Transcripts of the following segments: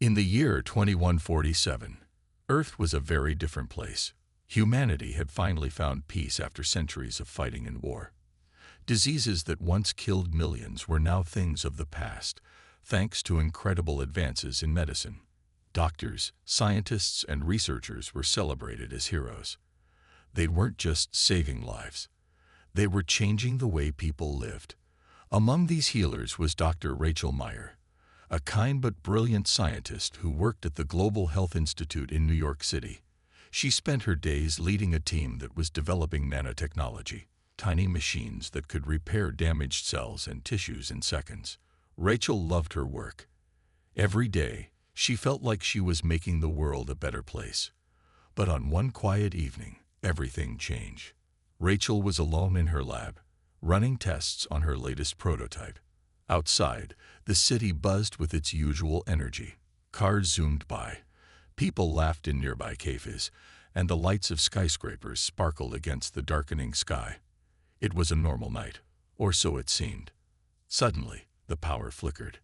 In the year 2147, Earth was a very different place. Humanity had finally found peace after centuries of fighting and war. Diseases that once killed millions were now things of the past, thanks to incredible advances in medicine. Doctors, scientists, and researchers were celebrated as heroes. They weren't just saving lives. They were changing the way people lived. Among these healers was Dr. Rachel Meyer, a kind but brilliant scientist who worked at the Global Health Institute in New York City. She spent her days leading a team that was developing nanotechnology, tiny machines that could repair damaged cells and tissues in seconds. Rachel loved her work. Every day, she felt like she was making the world a better place. But on one quiet evening, everything changed. Rachel was alone in her lab, running tests on her latest prototype. Outside, the city buzzed with its usual energy. Cars zoomed by, people laughed in nearby cafes, and the lights of skyscrapers sparkled against the darkening sky. It was a normal night, or so it seemed. Suddenly, the power flickered.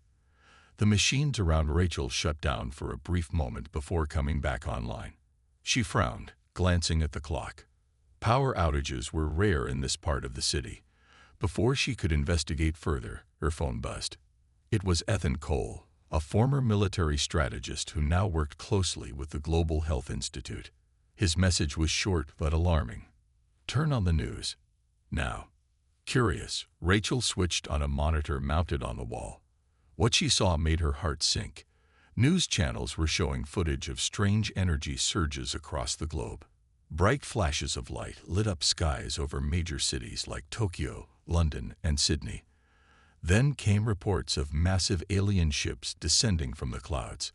The machines around Rachel shut down for a brief moment before coming back online. She frowned, glancing at the clock. Power outages were rare in this part of the city. Before she could investigate further, her phone buzzed. It was Ethan Cole, a former military strategist who now worked closely with the Global Health Institute. His message was short but alarming. "Turn on the news. Now." Curious, Rachel switched on a monitor mounted on the wall. What she saw made her heart sink. News channels were showing footage of strange energy surges across the globe. Bright flashes of light lit up skies over major cities like Tokyo, London, and Sydney. Then came reports of massive alien ships descending from the clouds.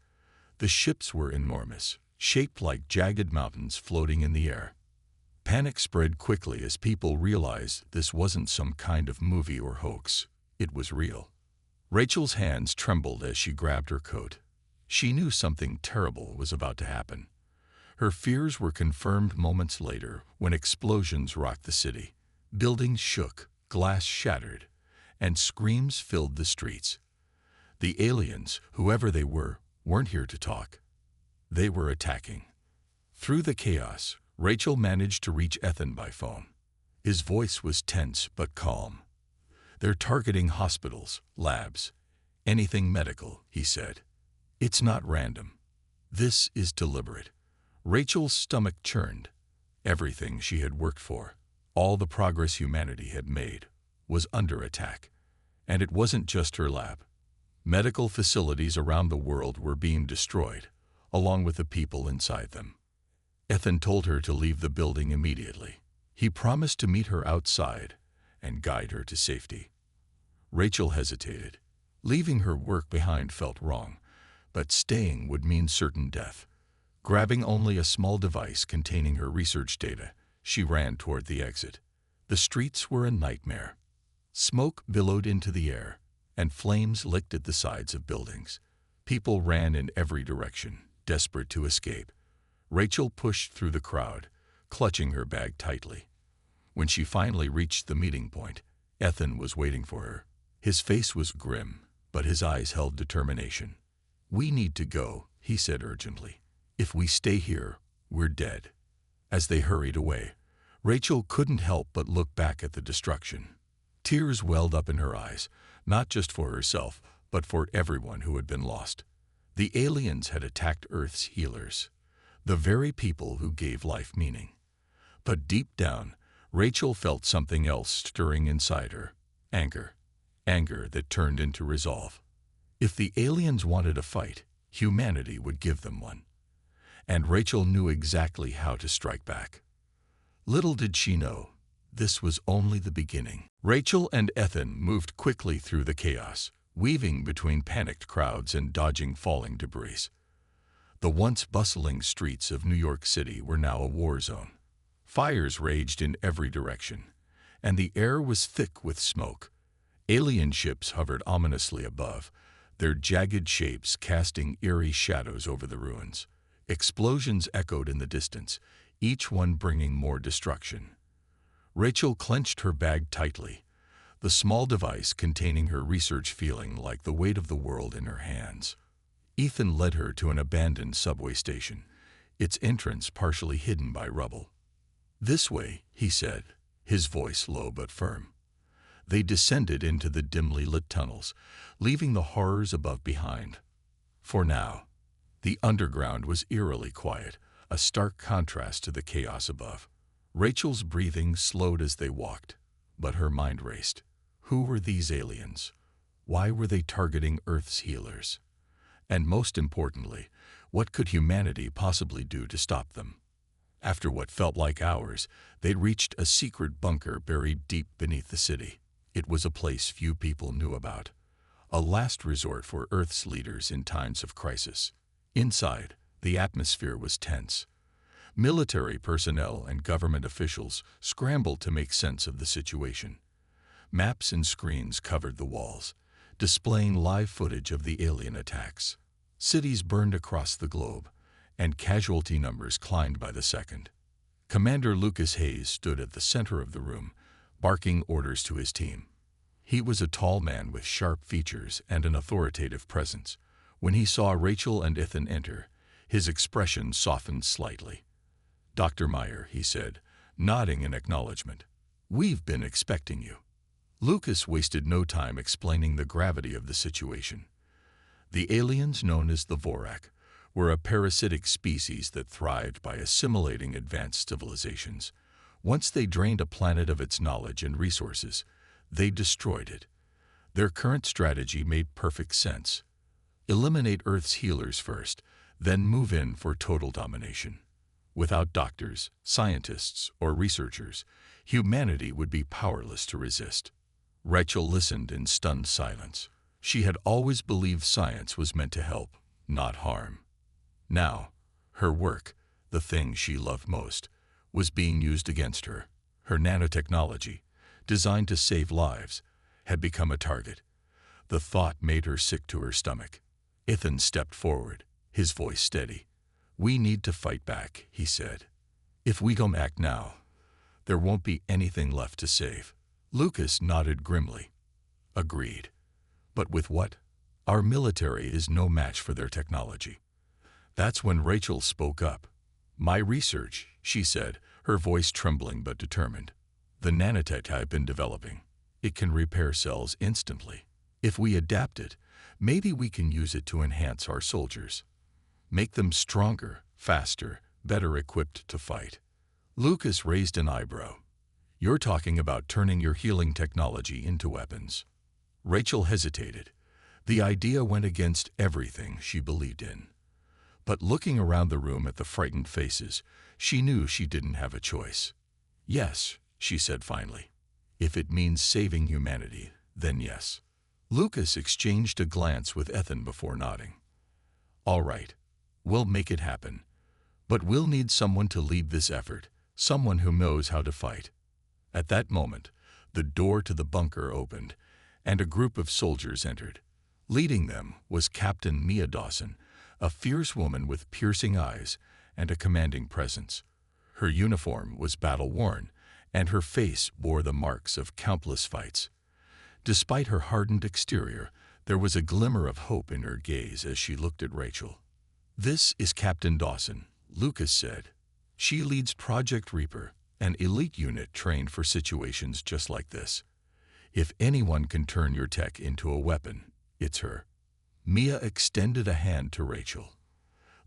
The ships were enormous, shaped like jagged mountains floating in the air. Panic spread quickly as people realized this wasn't some kind of movie or hoax. It was real. Rachel's hands trembled as she grabbed her coat. She knew something terrible was about to happen. Her fears were confirmed moments later when explosions rocked the city. Buildings shook, glass shattered, and screams filled the streets. The aliens, whoever they were, weren't here to talk. They were attacking. Through the chaos, Rachel managed to reach Ethan by phone. His voice was tense but calm. "They're targeting hospitals, labs, anything medical," he said. "It's not random. This is deliberate." Rachel's stomach churned. Everything she had worked for, all the progress humanity had made, was under attack. And it wasn't just her lab. Medical facilities around the world were being destroyed, along with the people inside them. Ethan told her to leave the building immediately. He promised to meet her outside and guide her to safety. Rachel hesitated. Leaving her work behind felt wrong, but staying would mean certain death. Grabbing only a small device containing her research data, she ran toward the exit. The streets were a nightmare. Smoke billowed into the air, and flames licked at the sides of buildings. People ran in every direction, desperate to escape. Rachel pushed through the crowd, clutching her bag tightly. When she finally reached the meeting point, Ethan was waiting for her. His face was grim, but his eyes held determination. "We need to go," he said urgently. "If we stay here, we're dead." As they hurried away, Rachel couldn't help but look back at the destruction. Tears welled up in her eyes, not just for herself, but for everyone who had been lost. The aliens had attacked Earth's healers, the very people who gave life meaning. But deep down, Rachel felt something else stirring inside her. Anger. Anger that turned into resolve. If the aliens wanted a fight, humanity would give them one. And Rachel knew exactly how to strike back. Little did she know, this was only the beginning. Rachel and Ethan moved quickly through the chaos, weaving between panicked crowds and dodging falling debris. The once bustling streets of New York City were now a war zone. Fires raged in every direction, and the air was thick with smoke. Alien ships hovered ominously above, their jagged shapes casting eerie shadows over the ruins. Explosions echoed in the distance, each one bringing more destruction. Rachel clenched her bag tightly, the small device containing her research feeling like the weight of the world in her hands. Ethan led her to an abandoned subway station, its entrance partially hidden by rubble. "This way," he said, his voice low but firm. They descended into the dimly lit tunnels, leaving the horrors above behind. For now, the underground was eerily quiet, a stark contrast to the chaos above. Rachel's breathing slowed as they walked, but her mind raced. Who were these aliens? Why were they targeting Earth's healers? And most importantly, what could humanity possibly do to stop them? After what felt like hours, they'd reached a secret bunker buried deep beneath the city. It was a place few people knew about, a last resort for Earth's leaders in times of crisis. Inside, the atmosphere was tense. Military personnel and government officials scrambled to make sense of the situation. Maps and screens covered the walls, displaying live footage of the alien attacks. Cities burned across the globe, and casualty numbers climbed by the second. Commander Lucas Hayes stood at the center of the room, barking orders to his team. He was a tall man with sharp features and an authoritative presence. When he saw Rachel and Ethan enter, his expression softened slightly. "Dr. Meyer," he said, nodding in acknowledgement. "We've been expecting you." Lucas wasted no time explaining the gravity of the situation. The aliens, known as the Vorak, were a parasitic species that thrived by assimilating advanced civilizations. Once they drained a planet of its knowledge and resources, they destroyed it. Their current strategy made perfect sense. Eliminate Earth's healers first, then move in for total domination. Without doctors, scientists, or researchers, humanity would be powerless to resist. Rachel listened in stunned silence. She had always believed science was meant to help, not harm. Now, her work, the thing she loved most, was being used against her. Her nanotechnology, designed to save lives, had become a target. The thought made her sick to her stomach. Ethan stepped forward, his voice steady. "We need to fight back," he said. "If we don't act now, there won't be anything left to save." Lucas nodded grimly. "Agreed. But with what? Our military is no match for their technology." That's when Rachel spoke up. "My research," she said, her voice trembling but determined. "The nanotech I've been developing. It can repair cells instantly. If we adapt it, maybe we can use it to enhance our soldiers. Make them stronger, faster, better equipped to fight." Lucas raised an eyebrow. "You're talking about turning your healing technology into weapons." Rachel hesitated. The idea went against everything she believed in. But looking around the room at the frightened faces, she knew she didn't have a choice. "Yes," she said finally. "If it means saving humanity, then yes." Lucas exchanged a glance with Ethan before nodding. "All right, we'll make it happen. But we'll need someone to lead this effort, someone who knows how to fight." At that moment, the door to the bunker opened, and a group of soldiers entered. Leading them was Captain Mia Dawson, a fierce woman with piercing eyes and a commanding presence. Her uniform was battle-worn, and her face bore the marks of countless fights. Despite her hardened exterior, there was a glimmer of hope in her gaze as she looked at Rachel. "This is Captain Dawson," Lucas said. "She leads Project Reaper, an elite unit trained for situations just like this. If anyone can turn your tech into a weapon, it's her." Mia extended a hand to Rachel.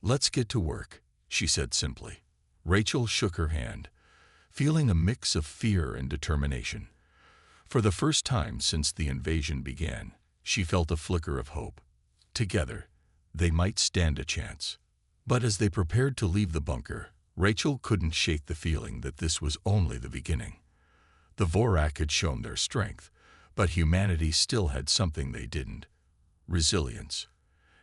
"Let's get to work," she said simply. Rachel shook her hand, feeling a mix of fear and determination. For the first time since the invasion began, she felt a flicker of hope. Together, they might stand a chance. But as they prepared to leave the bunker, Rachel couldn't shake the feeling that this was only the beginning. The Vorak had shown their strength, but humanity still had something they didn't: resilience.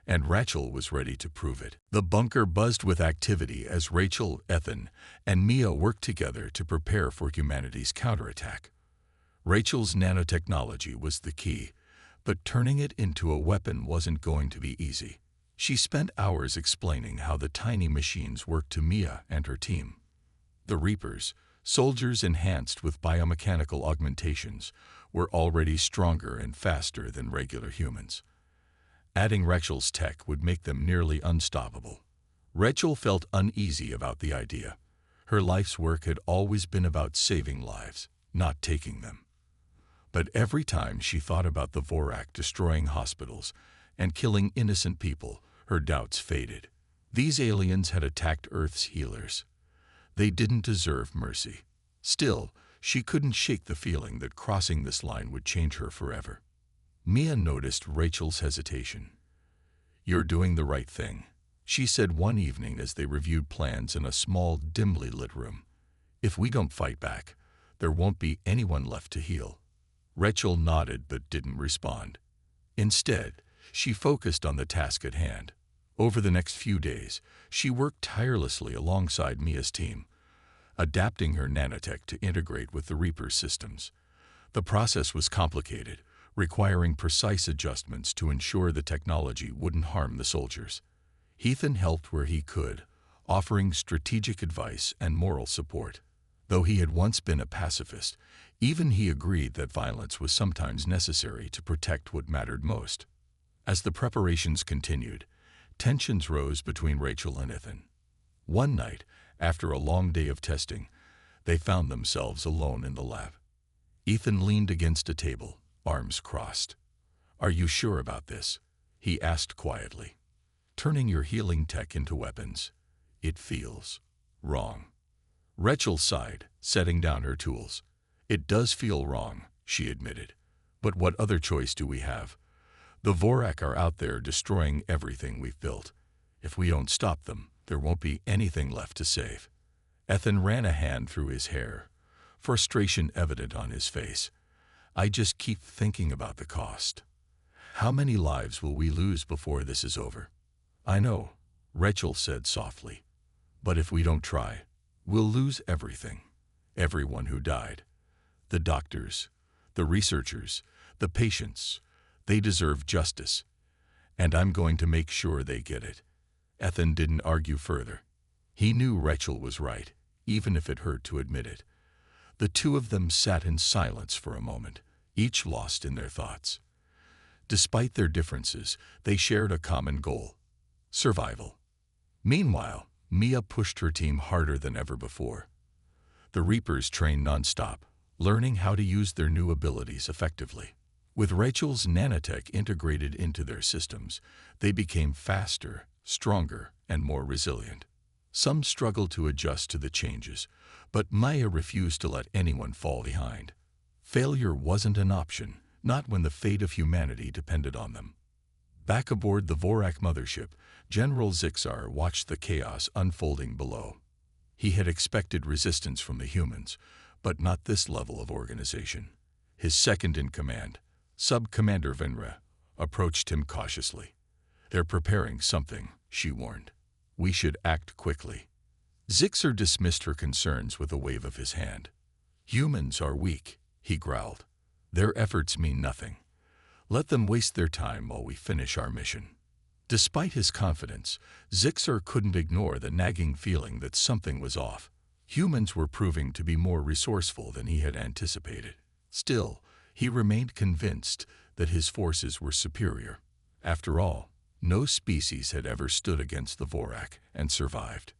And Rachel was ready to prove it. The bunker buzzed with activity as Rachel, Ethan, and Mia worked together to prepare for humanity's counterattack. Rachel's nanotechnology was the key, but turning it into a weapon wasn't going to be easy. She spent hours explaining how the tiny machines worked to Mia and her team. The Reapers, soldiers enhanced with biomechanical augmentations, were already stronger and faster than regular humans. Adding Rachel's tech would make them nearly unstoppable. Rachel felt uneasy about the idea. Her life's work had always been about saving lives, not taking them. But every time she thought about the Vorak destroying hospitals and killing innocent people, her doubts faded. These aliens had attacked Earth's healers. They didn't deserve mercy. Still, she couldn't shake the feeling that crossing this line would change her forever. Mia noticed Rachel's hesitation. "You're doing the right thing," she said one evening as they reviewed plans in a small, dimly lit room. "If we don't fight back, there won't be anyone left to heal." Rachel nodded but didn't respond. Instead, she focused on the task at hand. Over the next few days, she worked tirelessly alongside Mia's team, adapting her nanotech to integrate with the Reaper's systems. The process was complicated, requiring precise adjustments to ensure the technology wouldn't harm the soldiers. Ethan helped where he could, offering strategic advice and moral support. Though he had once been a pacifist, even he agreed that violence was sometimes necessary to protect what mattered most. As the preparations continued, tensions rose between Rachel and Ethan. One night, after a long day of testing, they found themselves alone in the lab. Ethan leaned against a table, arms crossed. "Are you sure about this?" he asked quietly. "Turning your healing tech into weapons. It feels wrong." Rachel sighed, setting down her tools. "It does feel wrong," she admitted. "But what other choice do we have? The Vorak are out there destroying everything we've built. If we don't stop them, there won't be anything left to save." Ethan ran a hand through his hair, frustration evident on his face. "I just keep thinking about the cost. How many lives will we lose before this is over?" "I know," Rachel said softly. "But if we don't try, we'll lose everything. Everyone who died. The doctors, the researchers, the patients. They deserve justice. And I'm going to make sure they get it." Ethan didn't argue further. He knew Rachel was right, even if it hurt to admit it. The two of them sat in silence for a moment, each lost in their thoughts. Despite their differences, they shared a common goal: survival. Meanwhile, Mia pushed her team harder than ever before. The Reapers trained nonstop, learning how to use their new abilities effectively. With Rachel's nanotech integrated into their systems, they became faster, stronger, and more resilient. Some struggled to adjust to the changes, but Maya refused to let anyone fall behind. Failure wasn't an option, not when the fate of humanity depended on them. Back aboard the Vorak mothership, General Zixar watched the chaos unfolding below. He had expected resistance from the humans, but not this level of organization. His second-in-command, Sub-Commander Venra, approached him cautiously. "They're preparing something," she warned. "We should act quickly." Zixar dismissed her concerns with a wave of his hand. "Humans are weak," he growled. "Their efforts mean nothing. Let them waste their time while we finish our mission." Despite his confidence, Zixar couldn't ignore the nagging feeling that something was off. Humans were proving to be more resourceful than he had anticipated. Still, he remained convinced that his forces were superior. After all, no species had ever stood against the Vorak and survived.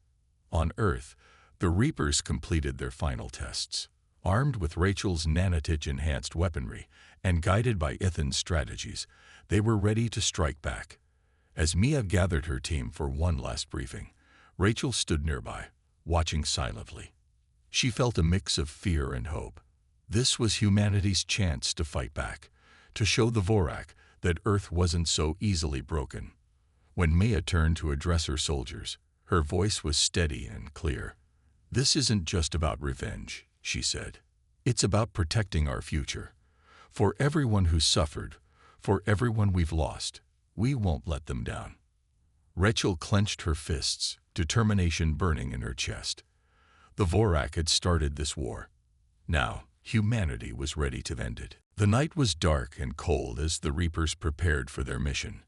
On Earth, the Reapers completed their final tests. Armed with Rachel's nanotech-enhanced weaponry and guided by Ethan's strategies, they were ready to strike back. As Mia gathered her team for one last briefing, Rachel stood nearby, watching silently. She felt a mix of fear and hope. This was humanity's chance to fight back, to show the Vorak that Earth wasn't so easily broken. When Mia turned to address her soldiers, her voice was steady and clear. "This isn't just about revenge," she said. "It's about protecting our future. For everyone who's suffered, for everyone we've lost, we won't let them down." Rachel clenched her fists, determination burning in her chest. The Vorak had started this war. Now, humanity was ready to end it. The night was dark and cold as the Reapers prepared for their mission.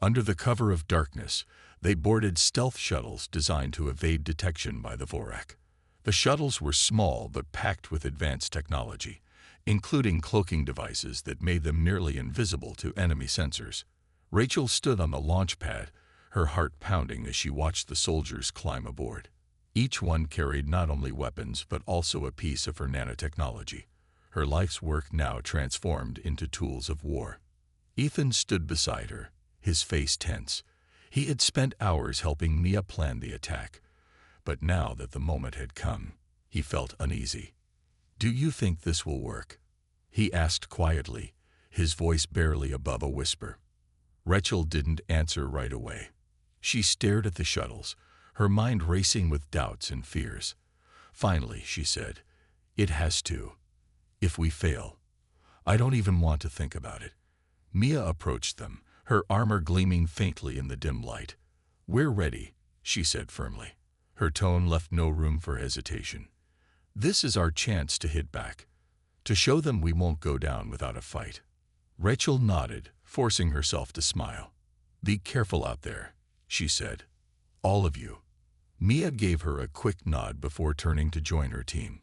Under the cover of darkness, they boarded stealth shuttles designed to evade detection by the Vorak. The shuttles were small but packed with advanced technology, including cloaking devices that made them nearly invisible to enemy sensors. Rachel stood on the launch pad, her heart pounding as she watched the soldiers climb aboard. Each one carried not only weapons but also a piece of her nanotechnology. Her life's work now transformed into tools of war. Ethan stood beside her, his face tense. He had spent hours helping Mia plan the attack, but now that the moment had come, he felt uneasy. "Do you think this will work?" he asked quietly, his voice barely above a whisper. Rachel didn't answer right away. She stared at the shuttles, her mind racing with doubts and fears. Finally, she said, "It has to. If we fail, I don't even want to think about it." Mia approached them, her armor gleaming faintly in the dim light. "We're ready," she said firmly. Her tone left no room for hesitation. "This is our chance to hit back, to show them we won't go down without a fight." Rachel nodded, forcing herself to smile. "Be careful out there," she said. "All of you." Mia gave her a quick nod before turning to join her team.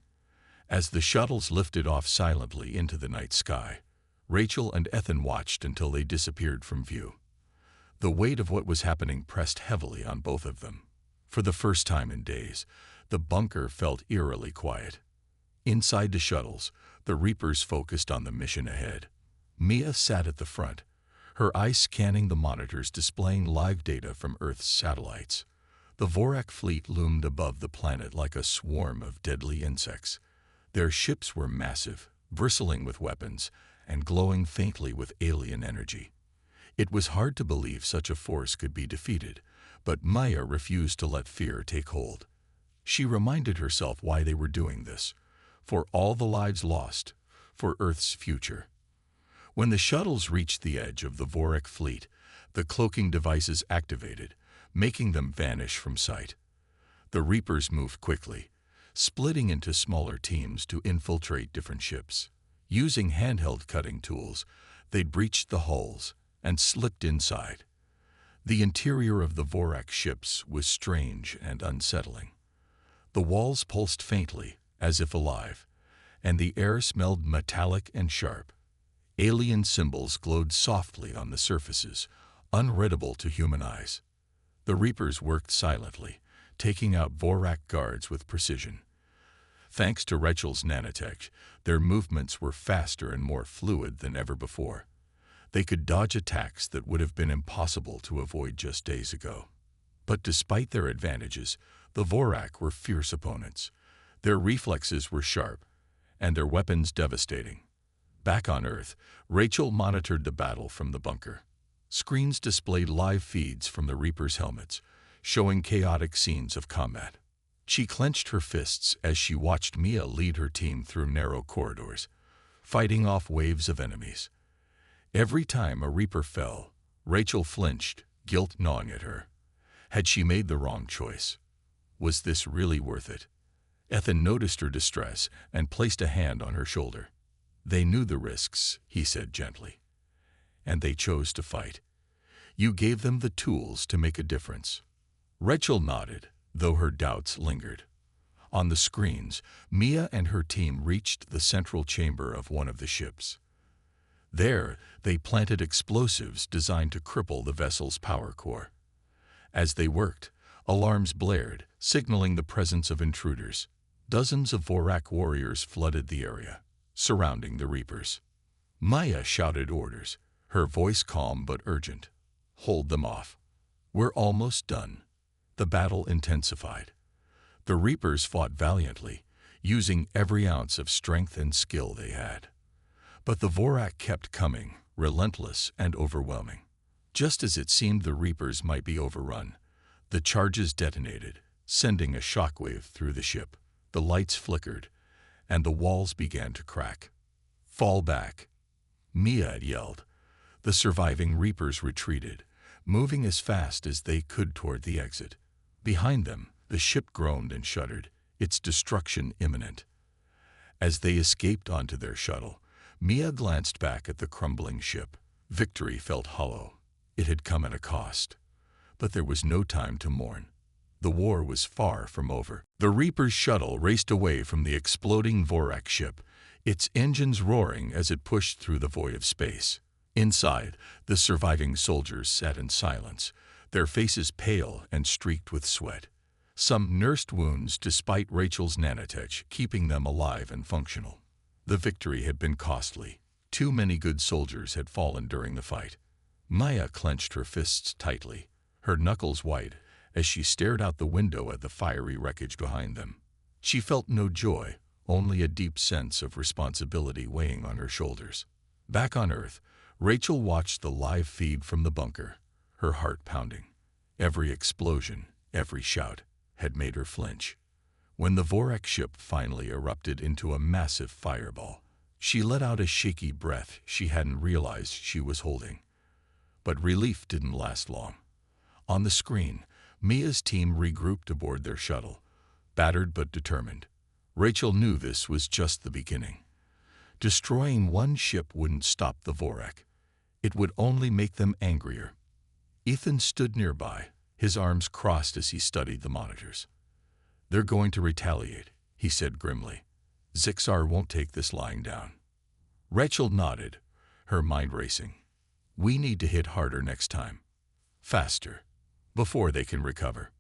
As the shuttles lifted off silently into the night sky, Rachel and Ethan watched until they disappeared from view. The weight of what was happening pressed heavily on both of them. For the first time in days, the bunker felt eerily quiet. Inside the shuttles, the Reapers focused on the mission ahead. Mia sat at the front, her eyes scanning the monitors displaying live data from Earth's satellites. The Vorak fleet loomed above the planet like a swarm of deadly insects. Their ships were massive, bristling with weapons, and glowing faintly with alien energy. It was hard to believe such a force could be defeated, but Maya refused to let fear take hold. She reminded herself why they were doing this: for all the lives lost, for Earth's future. When the shuttles reached the edge of the Vorak fleet, the cloaking devices activated, making them vanish from sight. The Reapers moved quickly, splitting into smaller teams to infiltrate different ships. Using handheld cutting tools, they breached the hulls and slipped inside. The interior of the Vorak ships was strange and unsettling. The walls pulsed faintly, as if alive, and the air smelled metallic and sharp. Alien symbols glowed softly on the surfaces, unreadable to human eyes. The Reapers worked silently, taking out Vorak guards with precision. Thanks to Rachel's nanotech, their movements were faster and more fluid than ever before. They could dodge attacks that would have been impossible to avoid just days ago. But despite their advantages, the Vorak were fierce opponents. Their reflexes were sharp, and their weapons devastating. Back on Earth, Rachel monitored the battle from the bunker. Screens displayed live feeds from the Reapers' helmets, showing chaotic scenes of combat. She clenched her fists as she watched Mia lead her team through narrow corridors, fighting off waves of enemies. Every time a Reaper fell, Rachel flinched, guilt gnawing at her. Had she made the wrong choice? Was this really worth it? Ethan noticed her distress and placed a hand on her shoulder. "They knew the risks," he said gently, "and they chose to fight. You gave them the tools to make a difference." Rachel nodded, though her doubts lingered. On the screens, Mia and her team reached the central chamber of one of the ships. There, they planted explosives designed to cripple the vessel's power core. As they worked, alarms blared, signaling the presence of intruders. Dozens of Vorak warriors flooded the area, surrounding the Reapers. Maya shouted orders, her voice calm but urgent. "Hold them off. We're almost done." The battle intensified. The Reapers fought valiantly, using every ounce of strength and skill they had. But the Vorak kept coming, relentless and overwhelming. Just as it seemed the Reapers might be overrun, the charges detonated, sending a shockwave through the ship. The lights flickered, and the walls began to crack. "Fall back," Mia had yelled. The surviving Reapers retreated, moving as fast as they could toward the exit. Behind them, the ship groaned and shuddered, its destruction imminent. As they escaped onto their shuttle, Mia glanced back at the crumbling ship. Victory felt hollow. It had come at a cost. But there was no time to mourn. The war was far from over. The Reaper's shuttle raced away from the exploding Vorak ship, its engines roaring as it pushed through the void of space. Inside, the surviving soldiers sat in silence, their faces pale and streaked with sweat. Some nursed wounds despite Rachel's nanotech keeping them alive and functional. The victory had been costly. Too many good soldiers had fallen during the fight. Maya clenched her fists tightly, her knuckles white, as she stared out the window at the fiery wreckage behind them. She felt no joy, only a deep sense of responsibility weighing on her shoulders. Back on Earth, Rachel watched the live feed from the bunker, her heart pounding. Every explosion, every shout, had made her flinch. When the Vorak ship finally erupted into a massive fireball, she let out a shaky breath she hadn't realized she was holding. But relief didn't last long. On the screen, Mia's team regrouped aboard their shuttle, battered but determined. Rachel knew this was just the beginning. Destroying one ship wouldn't stop the Vorak. It would only make them angrier. Ethan stood nearby, his arms crossed as he studied the monitors. "They're going to retaliate," he said grimly. "Zixar won't take this lying down." Rachel nodded, her mind racing. "We need to hit harder next time. Faster, before they can recover."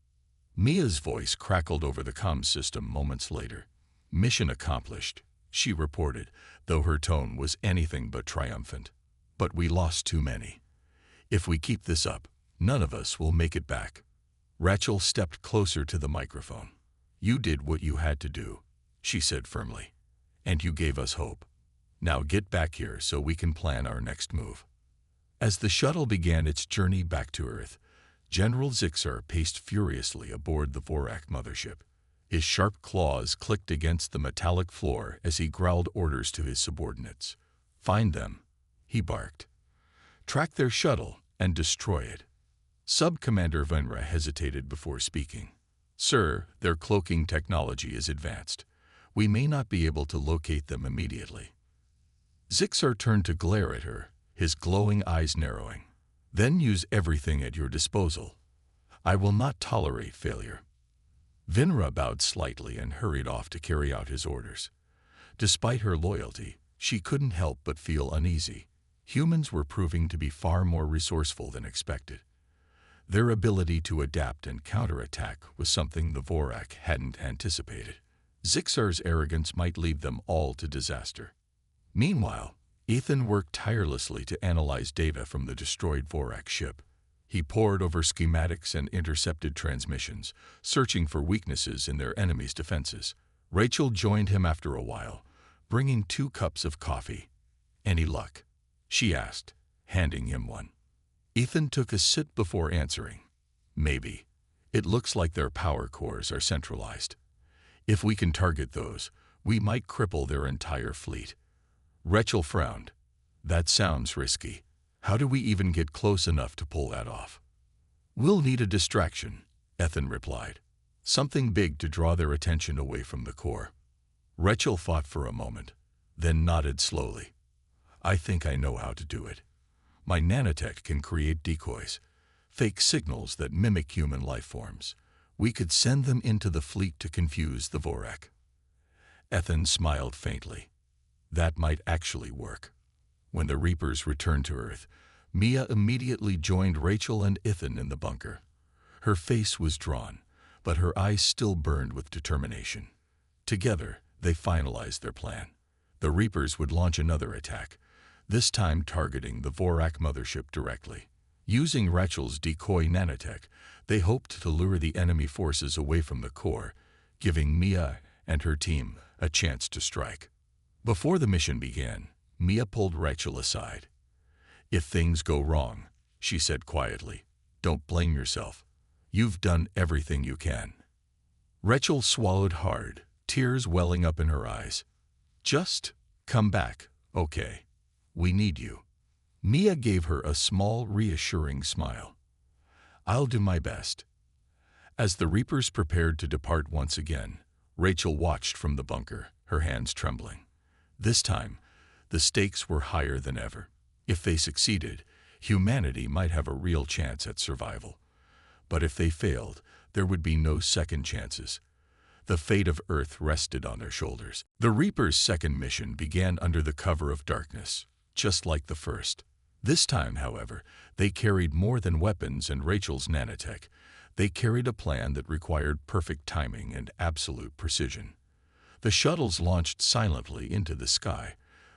Mia's voice crackled over the comm system moments later. "Mission accomplished," she reported, though her tone was anything but triumphant. "But we lost too many. If we keep this up, none of us will make it back." Rachel stepped closer to the microphone. "You did what you had to do," she said firmly, "and you gave us hope. Now get back here so we can plan our next move." As the shuttle began its journey back to Earth, General Zixar paced furiously aboard the Vorak mothership. His sharp claws clicked against the metallic floor as he growled orders to his subordinates. "Find them," he barked. "Track their shuttle and destroy it." Sub-Commander Venra hesitated before speaking. "Sir, their cloaking technology is advanced. We may not be able to locate them immediately." Zixar turned to glare at her, his glowing eyes narrowing. "Then use everything at your disposal. I will not tolerate failure." Venra bowed slightly and hurried off to carry out his orders. Despite her loyalty, she couldn't help but feel uneasy. Humans were proving to be far more resourceful than expected. Their ability to adapt and counterattack was something the Vorak hadn't anticipated. Zixar's arrogance might lead them all to disaster. Meanwhile, Ethan worked tirelessly to analyze data from the destroyed Vorak ship. He pored over schematics and intercepted transmissions, searching for weaknesses in their enemy's defenses. Rachel joined him after a while, bringing 2 cups of coffee. "Any luck?" she asked, handing him one. Ethan took a sip before answering. "Maybe. It looks like their power cores are centralized. If we can target those, we might cripple their entire fleet." Rachel frowned. "That sounds risky. How do we even get close enough to pull that off?" "We'll need a distraction," Ethan replied. "Something big to draw their attention away from the core." Rachel thought for a moment, then nodded slowly. "I think I know how to do it. My nanotech can create decoys, fake signals that mimic human life forms. We could send them into the fleet to confuse the Vorak." Ethan smiled faintly. That might actually work. When the Reapers returned to Earth, Mia immediately joined Rachel and Ethan in the bunker. Her face was drawn, but her eyes still burned with determination. Together, they finalized their plan. The Reapers would launch another attack, this time targeting the Vorak mothership directly. Using Rachel's decoy nanotech, they hoped to lure the enemy forces away from the core, giving Mia and her team a chance to strike. Before the mission began, Mia pulled Rachel aside. "If things go wrong," she said quietly, "don't blame yourself. You've done everything you can." Rachel swallowed hard, tears welling up in her eyes. "Just come back, okay? We need you." Mia gave her a small, reassuring smile. "I'll do my best." As the Reapers prepared to depart once again, Rachel watched from the bunker, her hands trembling. This time, the stakes were higher than ever. If they succeeded, humanity might have a real chance at survival. But if they failed, there would be no second chances. The fate of Earth rested on their shoulders. The Reapers' second mission began under the cover of darkness, just like the first. This time, however, they carried more than weapons and Rachel's nanotech. They carried a plan that required perfect timing and absolute precision. The shuttles launched silently into the sky,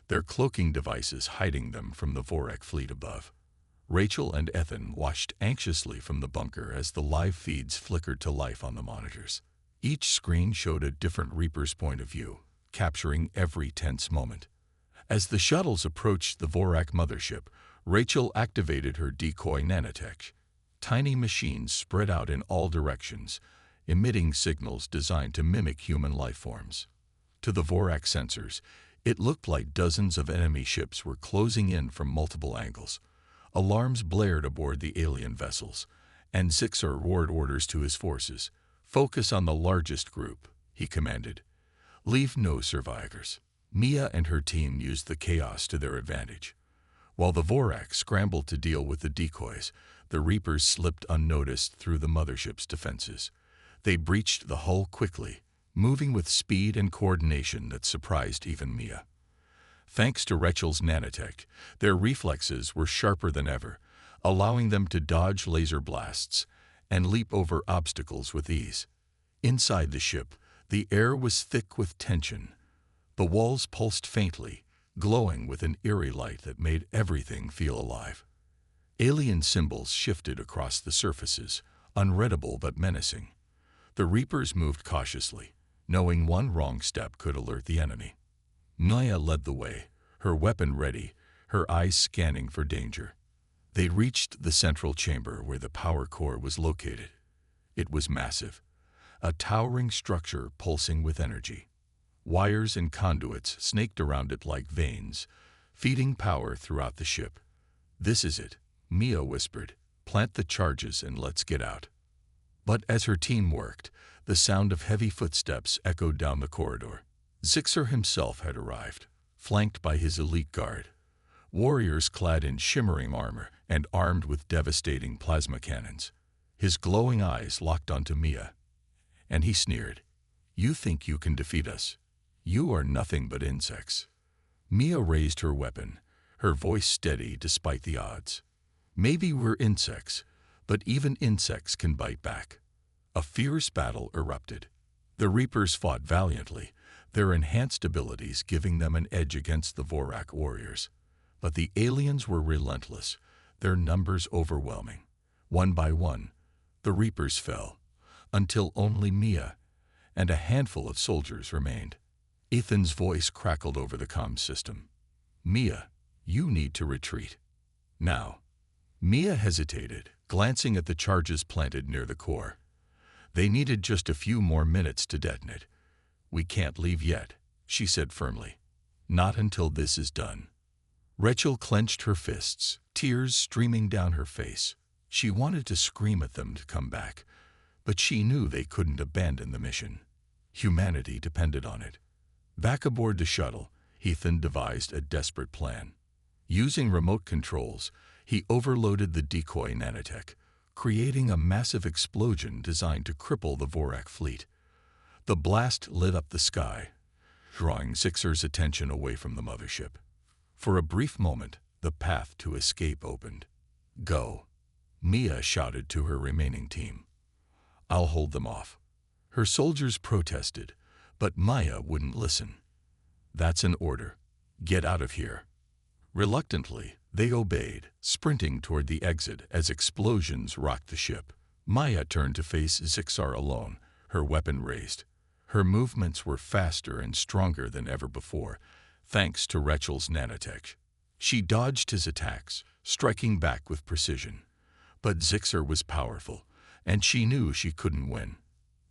their cloaking devices hiding them from the Vorak fleet above. Rachel and Ethan watched anxiously from the bunker as the live feeds flickered to life on the monitors. Each screen showed a different Reaper's point of view, capturing every tense moment. As the shuttles approached the Vorak mothership, Rachel activated her decoy nanotech. Tiny machines spread out in all directions, emitting signals designed to mimic human life forms. To the Vorak sensors, it looked like dozens of enemy ships were closing in from multiple angles. Alarms blared aboard the alien vessels, and Zixar roared orders to his forces. "Focus on the largest group," he commanded. "Leave no survivors." Mia and her team used the chaos to their advantage. While the Vorak scrambled to deal with the decoys, the Reapers slipped unnoticed through the mothership's defenses. They breached the hull quickly, moving with speed and coordination that surprised even Mia. Thanks to Rachel's nanotech, their reflexes were sharper than ever, allowing them to dodge laser blasts and leap over obstacles with ease. Inside the ship, the air was thick with tension. The walls pulsed faintly, glowing with an eerie light that made everything feel alive. Alien symbols shifted across the surfaces, unreadable but menacing. The Reapers moved cautiously, knowing one wrong step could alert the enemy. Maya led the way, her weapon ready, her eyes scanning for danger. They reached the central chamber where the power core was located. It was massive, a towering structure pulsing with energy. Wires and conduits snaked around it like veins, feeding power throughout the ship. "This is it," Mia whispered. "Plant the charges and let's get out." But as her team worked, the sound of heavy footsteps echoed down the corridor. Zixar himself had arrived, flanked by his elite guard. Warriors clad in shimmering armor and armed with devastating plasma cannons. His glowing eyes locked onto Mia, and he sneered. "You think you can defeat us? You are nothing but insects." Mia raised her weapon, her voice steady despite the odds. "Maybe we're insects, but even insects can bite back." A fierce battle erupted. The Reapers fought valiantly, their enhanced abilities giving them an edge against the Vorak warriors. But the aliens were relentless, their numbers overwhelming. One by one, the Reapers fell, until only Mia and a handful of soldiers remained. Ethan's voice crackled over the comm system. "Mia, you need to retreat. Now." Mia hesitated, glancing at the charges planted near the core. They needed just a few more minutes to detonate. "We can't leave yet," she said firmly. "Not until this is done." Rachel clenched her fists, tears streaming down her face. She wanted to scream at them to come back, but she knew they couldn't abandon the mission. Humanity depended on it. Back aboard the shuttle, Ethan devised a desperate plan. Using remote controls, he overloaded the decoy nanotech, creating a massive explosion designed to cripple the Vorak fleet. The blast lit up the sky, drawing Zixar's attention away from the mothership. For a brief moment, the path to escape opened. "Go," Mia shouted to her remaining team. "I'll hold them off." Her soldiers protested, but Maya wouldn't listen. "That's an order. Get out of here." Reluctantly, they obeyed, sprinting toward the exit as explosions rocked the ship. Maya turned to face Zixar alone, her weapon raised. Her movements were faster and stronger than ever before, thanks to Rachel's nanotech. She dodged his attacks, striking back with precision. But Zixar was powerful, and she knew she couldn't win.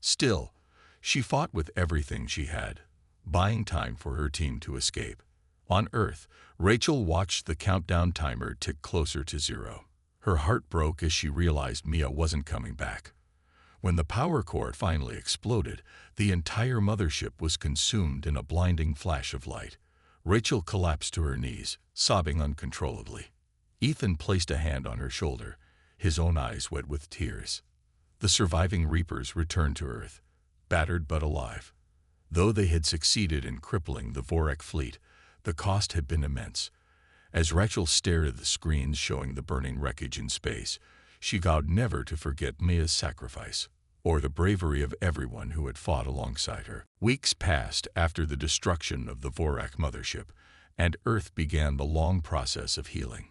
Still, she fought with everything she had, buying time for her team to escape. On Earth, Rachel watched the countdown timer tick closer to 0. Her heart broke as she realized Mia wasn't coming back. When the power core finally exploded, the entire mothership was consumed in a blinding flash of light. Rachel collapsed to her knees, sobbing uncontrollably. Ethan placed a hand on her shoulder, his own eyes wet with tears. The surviving Reapers returned to Earth, battered but alive. Though they had succeeded in crippling the Vorak fleet, the cost had been immense. As Rachel stared at the screens showing the burning wreckage in space, she vowed never to forget Mia's sacrifice, or the bravery of everyone who had fought alongside her. Weeks passed after the destruction of the Vorak mothership, and Earth began the long process of healing.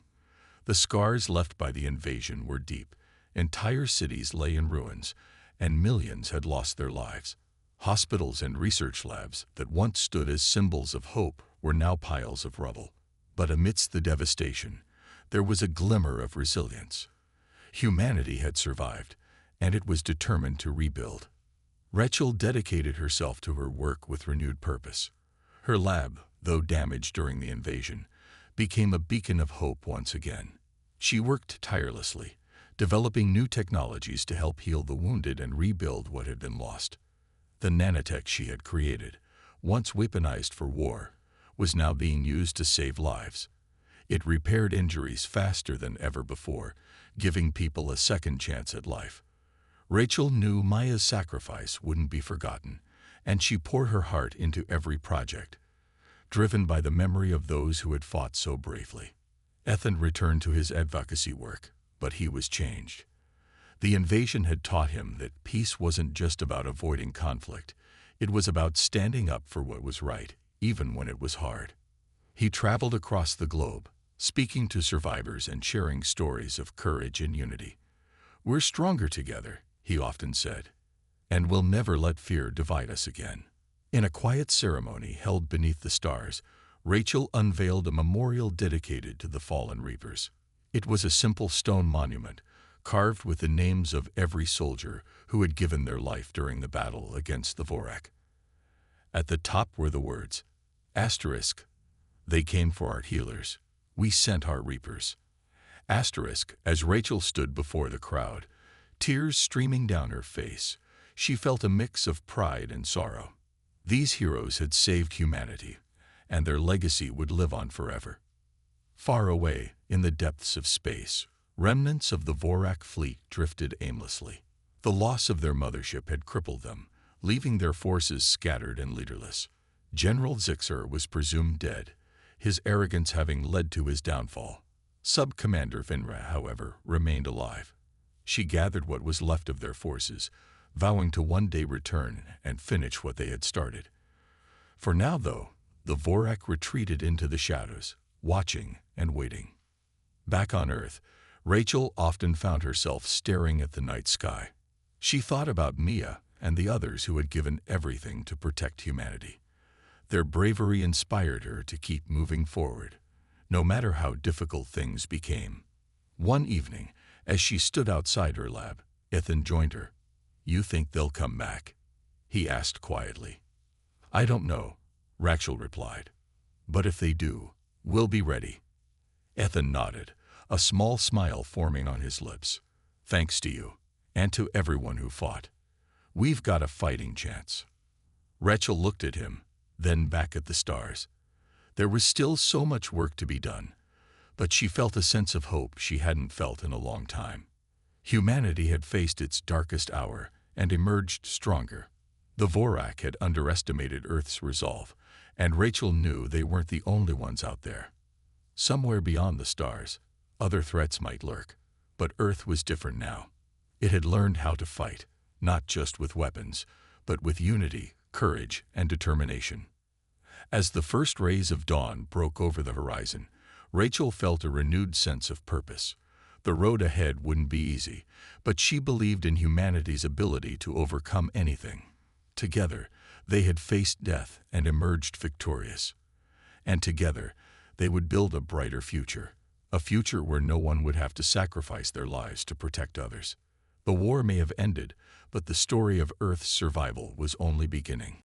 The scars left by the invasion were deep. Entire cities lay in ruins, and millions had lost their lives. Hospitals and research labs that once stood as symbols of hope were now piles of rubble. But amidst the devastation, there was a glimmer of resilience. Humanity had survived, and it was determined to rebuild. Rachel dedicated herself to her work with renewed purpose. Her lab, though damaged during the invasion, became a beacon of hope once again. She worked tirelessly, developing new technologies to help heal the wounded and rebuild what had been lost. The nanotech she had created, once weaponized for war, was now being used to save lives. It repaired injuries faster than ever before, giving people a second chance at life. Rachel knew Maya's sacrifice wouldn't be forgotten, and she poured her heart into every project, driven by the memory of those who had fought so bravely. Ethan returned to his advocacy work, but he was changed. The invasion had taught him that peace wasn't just about avoiding conflict. It was about standing up for what was right, even when it was hard. He traveled across the globe, speaking to survivors and sharing stories of courage and unity. "We're stronger together," he often said, "and we'll never let fear divide us again." In a quiet ceremony held beneath the stars, Rachel unveiled a memorial dedicated to the fallen reapers. It was a simple stone monument, carved with the names of every soldier who had given their life during the battle against the Vorak. At the top were the words, Asterisk, "They came for our healers. We sent our reapers." Asterisk, as Rachel stood before the crowd, tears streaming down her face, she felt a mix of pride and sorrow. These heroes had saved humanity, and their legacy would live on forever. Far away, in the depths of space, remnants of the Vorak fleet drifted aimlessly. The loss of their mothership had crippled them, leaving their forces scattered and leaderless. General Zixer was presumed dead, his arrogance having led to his downfall. Sub-Commander Vinra, however, remained alive. She gathered what was left of their forces, vowing to one day return and finish what they had started. For now, though, the Vorak retreated into the shadows, watching and waiting. Back on Earth, Rachel often found herself staring at the night sky. She thought about Mia and the others who had given everything to protect humanity. Their bravery inspired her to keep moving forward, no matter how difficult things became. One evening, as she stood outside her lab, Ethan joined her. "You think they'll come back?" he asked quietly. "I don't know," Rachel replied. "But if they do, we'll be ready." Ethan nodded, a small smile forming on his lips. "Thanks to you, and to everyone who fought. We've got a fighting chance." Rachel looked at him, then back at the stars. There was still so much work to be done, but she felt a sense of hope she hadn't felt in a long time. Humanity had faced its darkest hour and emerged stronger. The Vorak had underestimated Earth's resolve, and Rachel knew they weren't the only ones out there. Somewhere beyond the stars, other threats might lurk, but Earth was different now. It had learned how to fight, not just with weapons, but with unity, courage, and determination. As the first rays of dawn broke over the horizon, Rachel felt a renewed sense of purpose. The road ahead wouldn't be easy, but she believed in humanity's ability to overcome anything. Together, they had faced death and emerged victorious. And together, they would build a brighter future, a future where no one would have to sacrifice their lives to protect others. The war may have ended, but the story of Earth's survival was only beginning.